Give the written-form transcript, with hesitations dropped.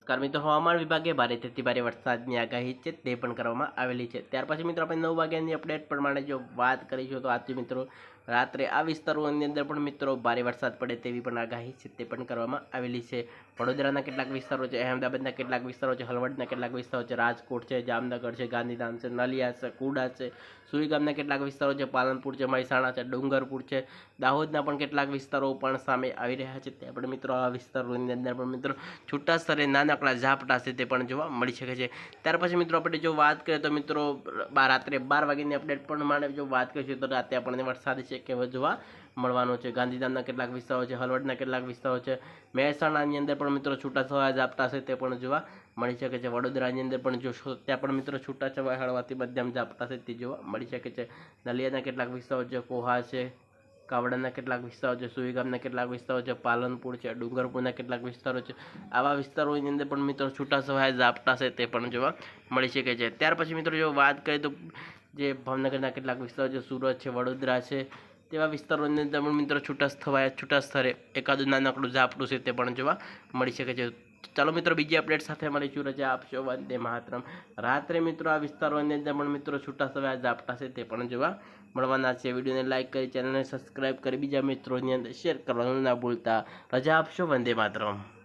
નમસ્કાર મિત્રો, હવામાન વિભાગે ભારેથી ભારે વરસાદની આગાહી છે તે પણ કરવામાં આવેલી છે। ત્યાર પછી મિત્રો આપણે 9 વાગ્યાની અપડેટ પ્રમાણે જો વાત કરીશું તો આજથી મિત્રો રાત્રે આ વિસ્તારોની અંદર પણ મિત્રો ભારે વરસાદ પડે તેવી પણ આગાહી છે તે પણ કરવામાં આવેલી છે। વડોદરાના કેટલાક વિસ્તારો છે, અહેમદાબાદના કેટલાક વિસ્તારો છે, હળવદના કેટલાક વિસ્તારો છે, રાજકોટ છે, જામનગર છે, ગાંધીધામ છે, નલિયા છે, કુડા છે, સુઈગામના કેટલાક વિસ્તારો છે, પાલનપુર છે, મહેસાણા છે, ડુંગરપુર છે, દાહોદના પણ કેટલાક વિસ્તારો પણ સામે આવી રહ્યા છે। ત્યાં પણ મિત્રો આ વિસ્તારોની અંદર પણ મિત્રો છૂટા સ્તરે નાનકડા ઝાપટા છે તે પણ જોવા મળી શકે છે। ત્યાર પછી મિત્રો આપણે જો વાત કરીએ તો મિત્રો રાત્રે 12 વાગ્યાની અપડેટ પ્રમાણે જો વાત કરીશું તો રાતે આપણને વરસાદ છે કે જોવા મળવાનો છે। ગાંધીધામના કેટલાક વિસ્તારો છે, હળવદના કેટલાક વિસ્તારો છે, મહેસાણાની અંદર પણ મિત્રો છૂટાછવાયા ઝાપટા છે તે પણ જોવા મળી શકે છે। વડોદરાની અંદર પણ જોશો ત્યાં પણ મિત્રો છૂટાછવાયા હળવાથી મધ્યમ ઝાપટા છે તે જોવા મળી શકે છે। નલિયાના કેટલાક વિસ્તારો છે, કોહા છે, કાવડાના કેટલાક વિસ્તારો છે, સુઈગામના કેટલાક વિસ્તારો છે, પાલનપુર છે, ડુંગરપુરના કેટલાક વિસ્તારો છે, આવા વિસ્તારોની અંદર પણ મિત્રો છૂટાછવાયા ઝાપટા છે તે પણ જોવા મળી શકે છે। ત્યાર પછી મિત્રો જો વાત કરીએ તો જે ભાવનગરના કેટલાક વિસ્તારો છે, સુરત છે, વડોદરા છે, તેવા વિસ્તારોની અંદર પણ મિત્રો છૂટા સ્તરે એકાદું નાનકડું ઝાપટું છે તે પણ જોવા મળી શકે છે। ચાલો મિત્રો બીજી અપડેટ સાથે મળીશું, રજા આપશો, વંદે માતરમ। રાત્રે મિત્રો આ વિસ્તારોની અંદર પણ મિત્રો છૂટાછવાયા ઝાપટા છે તે પણ જોવા મળવાના છે। વિડીયોને લાઇક કરી, ચેનલને સબસ્ક્રાઇબ કરી, બીજા મિત્રોની અંદર શેર કરવાનું ના ભૂલતા। રજા આપશો, વંદે માતરમ।